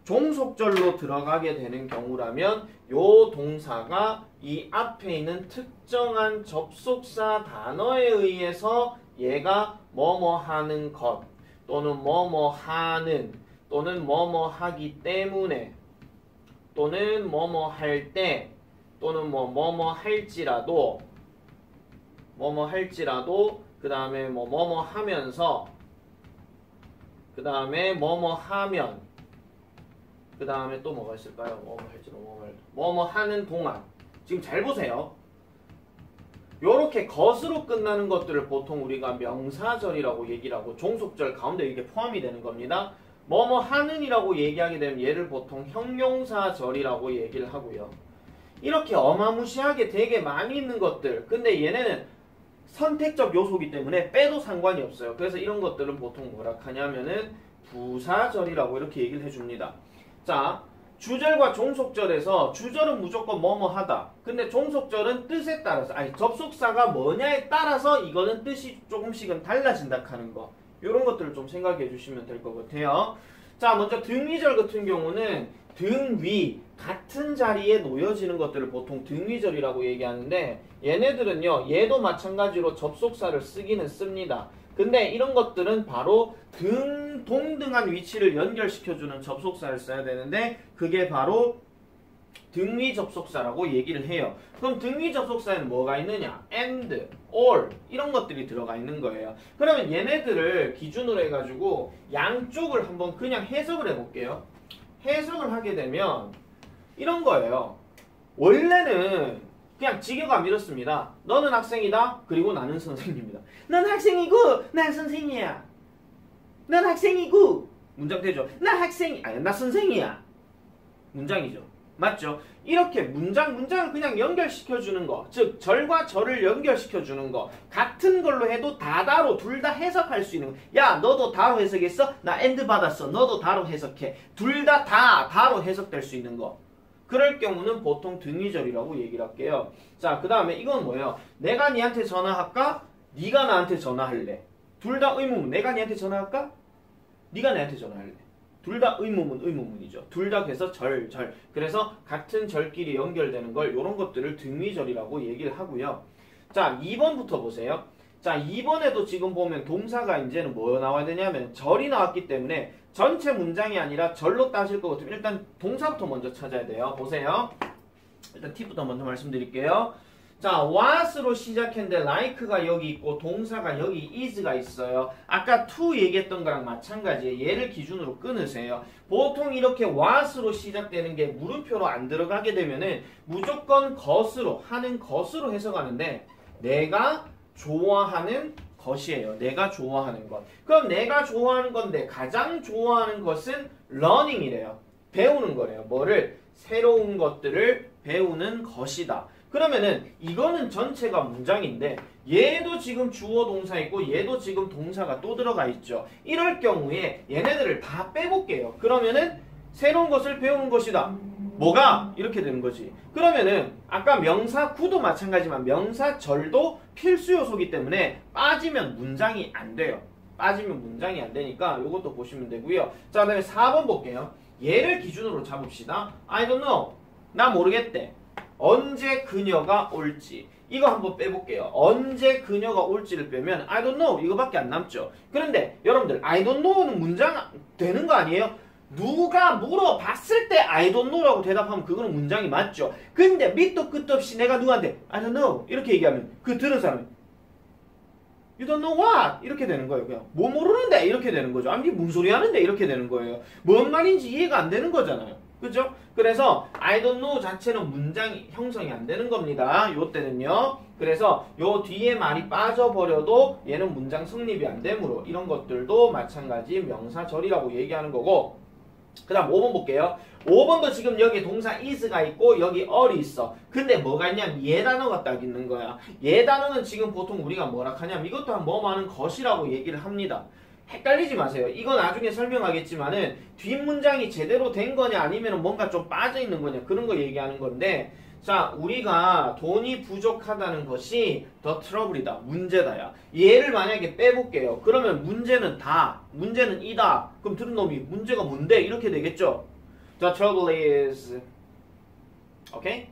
종속절로 들어가게 되는 경우라면 요 동사가 이 앞에 있는 특정한 접속사 단어에 의해서 얘가 뭐뭐 하는 것 또는 뭐뭐 하는 또는 뭐뭐 하기 때문에 또는 뭐뭐 할 때 또는 뭐뭐 할지라도 그 다음에 뭐뭐 하면서 그 다음에 뭐뭐 하면 그 다음에 또 뭐가 있을까요? 뭐뭐 하는 동안. 지금 잘 보세요. 요렇게 것으로 끝나는 것들을 보통 우리가 명사절이라고 얘기를 하고 종속절 가운데 이게 포함이 되는 겁니다. 뭐뭐 하는이라고 얘기하게 되면 얘를 보통 형용사절이라고 얘기를 하고요. 이렇게 어마무시하게 되게 많이 있는 것들, 근데 얘네는 선택적 요소이기 때문에 빼도 상관이 없어요. 그래서 이런 것들은 보통 뭐라 하냐면은 부사절이라고 이렇게 얘기를 해줍니다. 자, 주절과 종속절에서 주절은 무조건 뭐뭐 하다. 근데 종속절은 뜻에 따라서, 아니 접속사가 뭐냐에 따라서 이거는 뜻이 조금씩은 달라진다 하는 거. 이런 것들을 좀 생각해 주시면 될 것 같아요. 자, 먼저 등위절 같은 경우는 등 위 같은 자리에 놓여지는 것들을 보통 등위절이라고 얘기하는데, 얘네들은요 얘도 마찬가지로 접속사를 쓰기는 씁니다. 근데 이런 것들은 바로 동등한 위치를 연결시켜주는 접속사를 써야 되는데, 그게 바로 등위 접속사라고 얘기를 해요. 그럼 등위 접속사에는 뭐가 있느냐? and, or 이런 것들이 들어가 있는 거예요. 그러면 얘네들을 기준으로 해가지고 양쪽을 한번 그냥 해석을 해볼게요. 해석을 하게 되면 이런 거예요. 원래는 그냥 직역하면 이렇습니다. 너는 학생이다. 그리고 나는 선생님이다. 넌 학생이고 난 선생이야. 넌 학생이고 문장 되죠. 나 선생이야. 문장이죠. 맞죠? 이렇게 문장을 그냥 연결시켜주는 거, 즉 절과 절을 연결시켜주는 거, 같은 걸로 해도 다다로 둘 다 해석할 수 있는 거. 야, 너도 다로 해석했어? 나 and 받았어. 너도 다로 해석해. 둘 다 다로 해석될 수 있는 거. 그럴 경우는 보통 등위절이라고 얘기를 할게요. 자, 그 다음에 이건 뭐예요? 내가 니한테 전화할까? 네가 나한테 전화할래. 둘 다 의무문. 내가 니한테 전화할까? 네가 나한테 전화할래. 둘 다 의무문이죠. 둘 다 그래서 절. 그래서 같은 절끼리 연결되는 걸, 이런 것들을 등위절이라고 얘기를 하고요. 자, 2번부터 보세요. 자, 2번에도 지금 보면 동사가 이제는 뭐 나와야 되냐면 절이 나왔기 때문에 전체 문장이 아니라 절로 따질 것 같으면 일단 동사부터 먼저 찾아야 돼요. 보세요. 일단 팁부터 먼저 말씀드릴게요. 자, what으로 시작했는데 like가 여기 있고 동사가 여기 is가 있어요. 아까 to 얘기했던 거랑 마찬가지예요. 얘를 기준으로 끊으세요. 보통 이렇게 what으로 시작되는 게 물음표로 안 들어가게 되면은 무조건 것으로, 하는 것으로 해석하는데, 내가 좋아하는 것이에요. 내가 좋아하는 것. 그럼 내가 좋아하는 건데 가장 좋아하는 것은 learning이래요. 배우는 거래요. 뭐를? 새로운 것들을 배우는 것이다. 그러면은 이거는 전체가 문장인데 얘도 지금 주어 동사 있고 얘도 지금 동사가 또 들어가 있죠. 이럴 경우에 얘네들을 다 빼볼게요. 그러면은 새로운 것을 배우는 것이다. 뭐가? 이렇게 되는 거지. 그러면은 아까 명사 구도 마찬가지지만 명사 절도 필수 요소이기 때문에 빠지면 문장이 안 돼요. 빠지면 문장이 안 되니까 이것도 보시면 되고요. 자, 그 다음에 4번 볼게요. 얘를 기준으로 잡읍시다. I don't know. 나 모르겠대. 언제 그녀가 올지. 이거 한번 빼볼게요. 언제 그녀가 올지를 빼면 I don't know 이거밖에 안 남죠. 그런데 여러분들 I don't know는 문장 되는 거 아니에요? 누가 물어봤을 때 I don't know라고 대답하면 그거는 문장이 맞죠. 근데 밑도 끝도 없이 내가 누구한테 I don't know 이렇게 얘기하면 그 들은 사람이 You don't know what? 이렇게 되는 거예요. 그냥 뭐 모르는데 이렇게 되는 거죠. 아니 무슨 소리 하는데 이렇게 되는 거예요. 뭔 말인지 이해가 안 되는 거잖아요. 그죠? 그래서 I don't know 자체는 문장이 형성이 안 되는 겁니다. 요 때는요. 그래서 요 뒤에 말이 빠져버려도 얘는 문장 성립이 안 되므로 이런 것들도 마찬가지 명사절이라고 얘기하는 거고, 그 다음 5번 볼게요. 5번도 지금 여기 동사 is가 있고 여기 all이 있어. 근데 뭐가 있냐면 얘 단어가 딱 있는 거야. 얘 단어는 지금 보통 우리가 뭐라 하냐면 이것 또한 뭐 많은 것이라고 얘기를 합니다. 헷갈리지 마세요. 이거 나중에 설명하겠지만은 뒷문장이 제대로 된 거냐 아니면 뭔가 좀 빠져 있는 거냐 그런 거 얘기하는 건데, 자, 우리가 돈이 부족하다는 것이 더 트러블이다. 문제다야. 얘를 만약에 빼볼게요. 그러면 문제는 이다. 그럼 들은 놈이 문제가 뭔데? 이렇게 되겠죠? The trouble is, okay?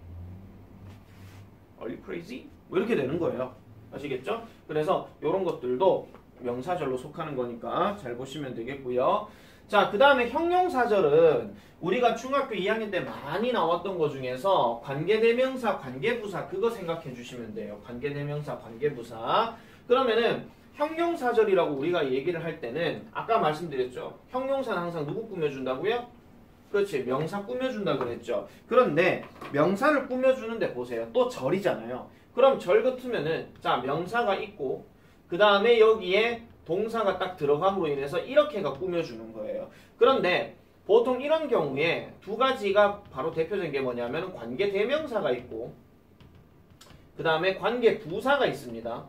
Are you crazy? 뭐 이렇게 되는 거예요. 아시겠죠? 그래서 이런 것들도 명사절로 속하는 거니까 잘 보시면 되겠고요. 자, 그 다음에 형용사절은 우리가 중학교 2학년 때 많이 나왔던 것 중에서 관계대명사, 관계부사 그거 생각해 주시면 돼요. 관계대명사, 관계부사. 그러면은 형용사절이라고 우리가 얘기를 할 때는 아까 말씀드렸죠. 형용사는 항상 누구 꾸며준다고요? 그렇지, 명사 꾸며준다 그랬죠. 그런데 명사를 꾸며주는데 보세요. 또 절이잖아요. 그럼 절 같으면은 자, 명사가 있고 그 다음에 여기에 동사가 딱 들어감으로 인해서 이렇게가 꾸며주는 거예요. 그런데 보통 이런 경우에 두 가지가 바로 대표적인 게 뭐냐면 관계대명사가 있고 그 다음에 관계부사가 있습니다.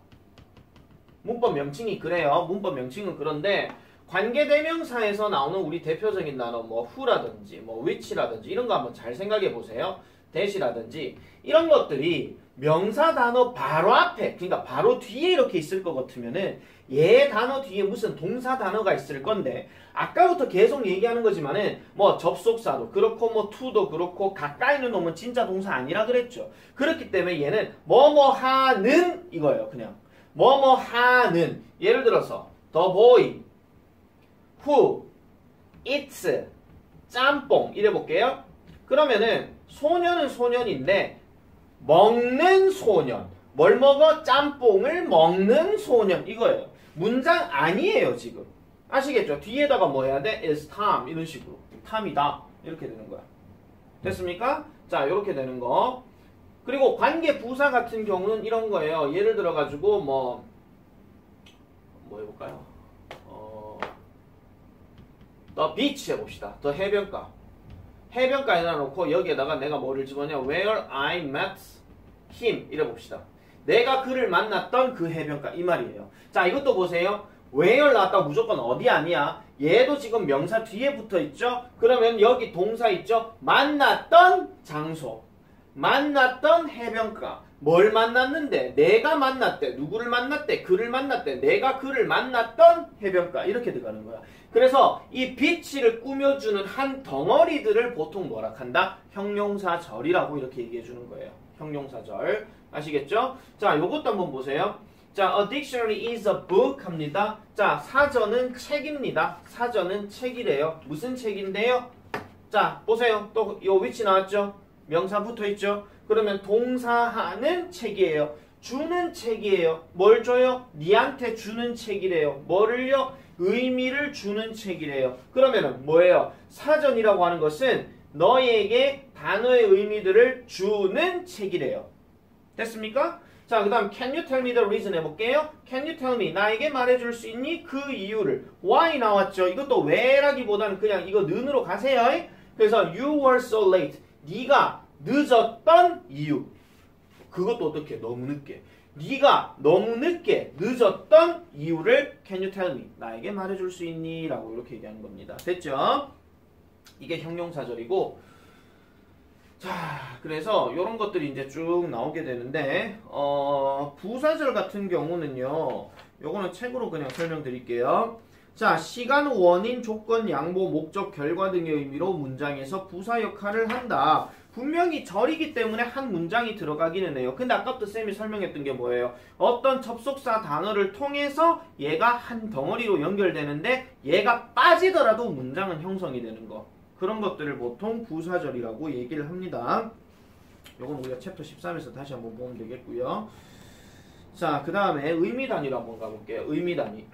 문법 명칭이 그래요. 문법 명칭은 그런데 관계대명사에서 나오는 우리 대표적인 단어 뭐 who라든지 뭐 which라든지 이런 거 한번 잘 생각해 보세요. that이라든지 이런 것들이 명사 단어 바로 앞에, 그러니까 바로 뒤에 이렇게 있을 것 같으면은 얘 단어 뒤에 무슨 동사 단어가 있을 건데 아까부터 계속 얘기하는 거지만은 뭐 접속사도 그렇고 뭐 to도 그렇고 가까이 있는 놈은 진짜 동사 아니라 그랬죠. 그렇기 때문에 얘는 뭐뭐 하는 이거예요. 그냥 뭐뭐 하는. 예를 들어서 the boy who eats 짬뽕 이래 볼게요. 그러면은 소년은 소년인데 먹는 소년. 뭘 먹어? 짬뽕을 먹는 소년. 이거예요. 문장 아니에요, 지금. 아시겠죠? 뒤에다가 뭐 해야 돼? is Tom. 이런 식으로. 탐이다. 이렇게 되는 거야. 됐습니까? 자, 이렇게 되는 거. 그리고 관계 부사 같은 경우는 이런 거예요. 예를 들어가지고 뭐 해볼까요? The beach 해봅시다. The 해변가. 해변가 해놔놓고 여기에다가 내가 뭐를 집어넣냐? Where I met him. 이래 봅시다. 내가 그를 만났던 그 해변가. 이 말이에요. 자, 이것도 보세요. where 나왔다 무조건 어디 아니야. 얘도 지금 명사 뒤에 붙어 있죠? 그러면 여기 동사 있죠? 만났던 장소. 만났던 해변가. 뭘 만났는데? 내가 만났대. 누구를 만났대? 그를 만났대. 내가 그를 만났던 해변가. 이렇게 들어가는 거야. 그래서 이 비치를 꾸며주는 한 덩어리들을 보통 뭐라 한다? 형용사절이라고 이렇게 얘기해 주는 거예요. 형용사절. 아시겠죠? 자, 요것도 한번 보세요. 자, a dictionary is a book 합니다. 자, 사전은 책입니다. 사전은 책이래요. 무슨 책인데요? 자, 보세요. 또 요 위치 나왔죠? 명사 붙어 있죠? 그러면 동사하는 책이에요. 주는 책이에요. 뭘 줘요? 니한테 주는 책이래요. 뭐를요? 의미를 주는 책이래요. 그러면은 뭐예요? 사전이라고 하는 것은 너에게 단어의 의미들을 주는 책이래요. 됐습니까? 자, 그 다음 can you tell me the reason 해볼게요. can you tell me, 나에게 말해줄 수 있니? 그 이유를. why 나왔죠. 이것도 왜라기보다는 그냥 이거 는으로 가세요. 그래서 you were so late, 네가 늦었던 이유. 그것도 어떻게? 너무 늦게. 네가 너무 늦게 늦었던 이유를 can you tell me, 나에게 말해줄 수 있니? 라고 이렇게 얘기하는 겁니다. 됐죠? 이게 형용사절이고, 자, 그래서 이런 것들이 이제 쭉 나오게 되는데, 부사절 같은 경우는요, 요거는 책으로 그냥 설명드릴게요. 자, 시간, 원인, 조건, 양보, 목적, 결과 등의 의미로 문장에서 부사 역할을 한다. 분명히 절이기 때문에 한 문장이 들어가기는 해요. 근데 아까부터 쌤이 설명했던 게 뭐예요? 어떤 접속사 단어를 통해서 얘가 한 덩어리로 연결되는데 얘가 빠지더라도 문장은 형성이 되는 거. 그런 것들을 보통 부사절이라고 얘기를 합니다. 요건 우리가 챕터 13에서 다시 한번 보면 되겠고요. 자, 그 다음에 의미 단위로 한번 가볼게요. 의미 단위.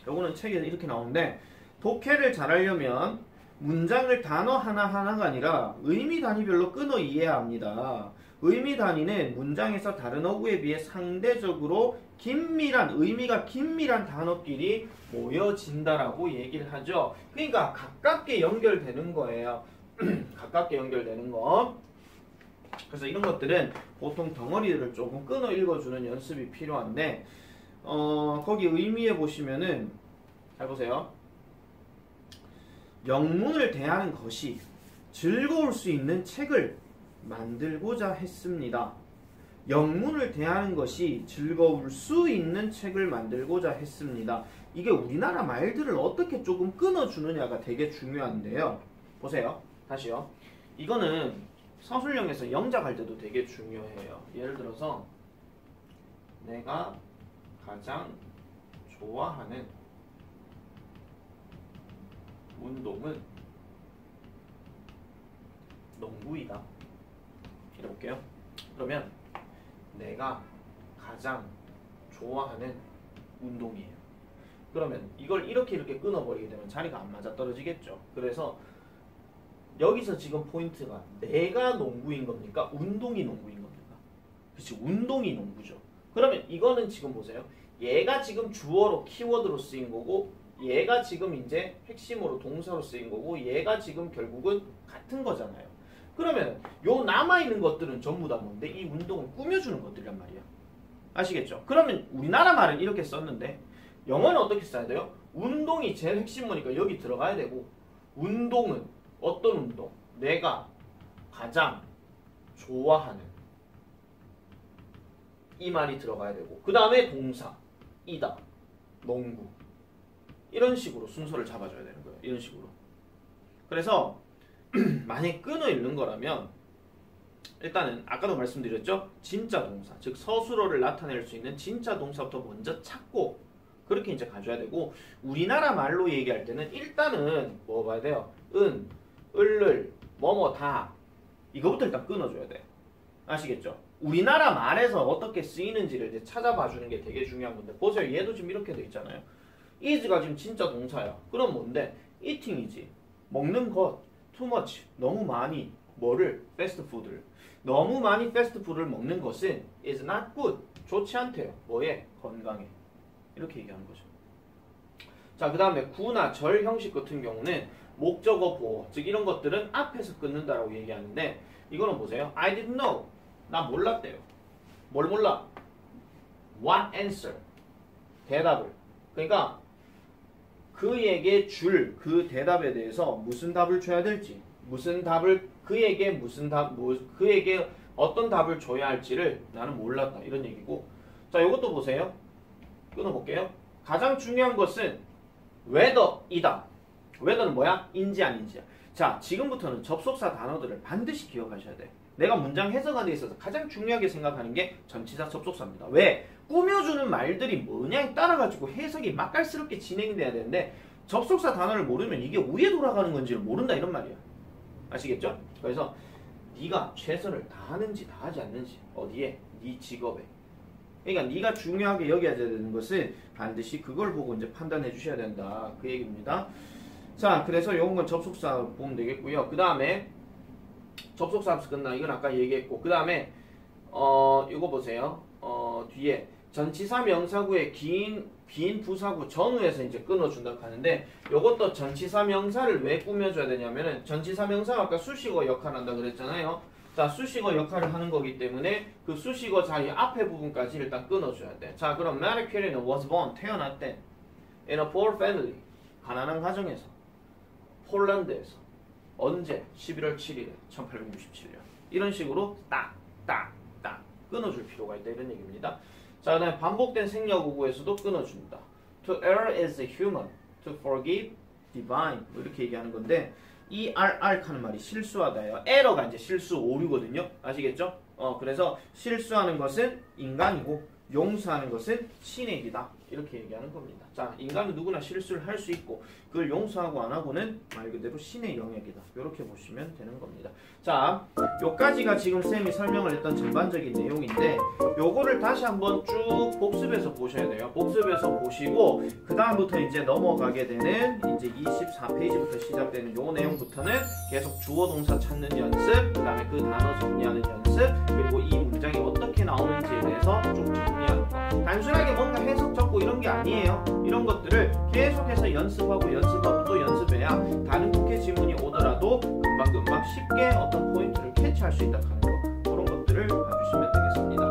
요거는 책에 이렇게 나오는데, 독해를 잘하려면 문장을 단어 하나하나가 아니라 의미 단위별로 끊어 이해해야 합니다. 의미 단위는 문장에서 다른 어구에 비해 상대적으로 의미가 긴밀한 단어끼리 모여진다라고 얘기를 하죠. 그러니까 가깝게 연결되는 거예요. 가깝게 연결되는 거. 그래서 이런 것들은 보통 덩어리들을 조금 끊어 읽어주는 연습이 필요한데 거기 의미에 보시면은 잘 보세요. 영문을 대하는 것이 즐거울 수 있는 책을 만들고자 했습니다. 영문을 대하는 것이 즐거울 수 있는 책을 만들고자 했습니다. 이게 우리나라 말들을 어떻게 조금 끊어주느냐가 되게 중요한데요. 보세요. 다시요. 이거는 서술형에서 영작할 때도 되게 중요해요. 예를 들어서 내가 가장 좋아하는 운동은 농구이다. 이래볼게요. 그러면 내가 가장 좋아하는 운동이에요. 그러면 이걸 이렇게 끊어버리게 되면 자리가 안 맞아 떨어지겠죠. 그래서 여기서 지금 포인트가 내가 농구인 겁니까? 운동이 농구인 겁니까? 그렇지, 운동이 농구죠. 그러면 이거는 지금 보세요. 얘가 지금 주어로 키워드로 쓰인 거고 얘가 지금 이제 핵심으로 동사로 쓰인 거고 얘가 지금 결국은 같은 거잖아요. 그러면 요 남아있는 것들은 전부 다 뭔데? 이 운동을 꾸며주는 것들이란 말이야. 아시겠죠? 그러면 우리나라 말은 이렇게 썼는데 영어는 어떻게 써야 돼요? 운동이 제일 핵심이니까 여기 들어가야 되고 운동은 어떤 운동? 내가 가장 좋아하는 이 말이 들어가야 되고 그 다음에 동사 이다 농구 이런 식으로 순서를 잡아줘야 되는 거예요. 이런 식으로. 그래서 만약에 끊어 읽는 거라면 일단은 아까도 말씀드렸죠. 진짜 동사, 즉 서술어를 나타낼 수 있는 진짜 동사부터 먼저 찾고 그렇게 이제 가져야 되고 우리나라 말로 얘기할 때는 일단은 뭐 봐야 돼요? 은, 을을, 뭐뭐 다 이거부터 일단 끊어줘야 돼. 아시겠죠? 우리나라 말에서 어떻게 쓰이는지를 이제 찾아봐 주는 게 되게 중요한 건데 보세요. 얘도 지금 이렇게 돼 있잖아요. is가 지금 진짜 동사야. 그럼 뭔데? eating이지. 먹는 것. too much. 너무 많이. 뭐를? fast food를. 너무 많이 fast food를 먹는 것은 is not good. 좋지 않대요. 뭐에? 건강에. 이렇게 얘기하는 거죠. 자, 그 다음에 구나 절 형식 같은 경우는 목적어 보호, 즉 이런 것들은 앞에서 끊는다라고 얘기하는데 이거는 보세요. I didn't know. 나 몰랐대요. 뭘 몰라? What answer? 대답을. 그러니까 그에게 줄 그 대답에 대해서 무슨 답을 줘야 될지, 무슨 답을 그에게 그에게 어떤 답을 줘야 할지를 나는 몰랐다. 이런 얘기고. 자, 이것도 보세요. 끊어볼게요. 가장 중요한 것은 whether이다. whether는 뭐야? 인지 아닌지야. 자, 지금부터는 접속사 단어들을 반드시 기억하셔야 돼. 내가 문장 해석하는 데 있어서 가장 중요하게 생각하는 게 전치사 접속사입니다. 왜? 꾸며주는 말들이 뭐냐에 따라가지고 해석이 맛깔스럽게 진행이 돼야 되는데 접속사 단어를 모르면 이게 왜 돌아가는 건지를 모른다 이런 말이야. 아시겠죠? 그래서 네가 최선을 다하는지 다하지 않는지 어디에? 네 직업에. 그러니까 네가 중요하게 여겨야 되는 것은 반드시 그걸 보고 이제 판단해 주셔야 된다. 그 얘기입니다. 자, 그래서 요건 건 접속사 보면 되겠고요. 그 다음에 접속사 합수 끝나. 이건 아까 얘기했고. 그 다음에 이거 보세요. 뒤에 전치사 명사구의 긴 부사구 전후에서 이제 끊어준다고 하는데 요것도 전치사 명사를 왜 꾸며줘야 되냐면은 전치사 명사가 아까 수식어 역할을 한다 그랬잖아요. 자, 수식어 역할을 하는 거기 때문에 그 수식어 자리 앞에 부분까지 일단 끊어줘야 돼. 자, 그럼 Marie Curie는 was born, 태어났대. In a poor family, 가난한 가정에서. 폴란드에서. 언제? 11월 7일에 1867년. 이런 식으로 딱 끊어줄 필요가 있다. 이런 얘기입니다. 자, 그 다음에 반복된 생략어구에서도 끊어준다. To err is human. To forgive, divine. 뭐 이렇게 얘기하는 건데 이 하는 말이 실수하다예요. 에러가 이제 실수, 오류거든요. 아시겠죠? 그래서 실수하는 것은 인간이고 용서하는 것은 신의 일이다. 이렇게 얘기하는 겁니다. 자, 인간은 누구나 실수를 할 수 있고 그걸 용서하고 안 하고는 말 그대로 신의 영역이다. 이렇게 보시면 되는 겁니다. 자, 요까지가 지금 쌤이 설명을 했던 전반적인 내용인데 요거를 다시 한번 쭉 복습해서 보셔야 돼요. 복습해서 보시고 그 다음부터 이제 넘어가게 되는 이제 24페이지부터 시작되는 요 내용부터는 계속 주어 동사 찾는 연습, 그 다음에 그 단어 정리하는 연습, 그리고 이 문장이 어떻게 나오는지에 대해서 쭉 정리하는 거. 단순하게 뭔가 해석 적고 이런 게 아니에요. 이런 것들을 계속해서 연습하고 연습하고 또 연습해야 다른 국회 지문이 오더라도 금방금방 쉽게 어떤 포인트를 캐치할 수 있다 하는 거. 그런 것들을 봐주시면 되겠습니다.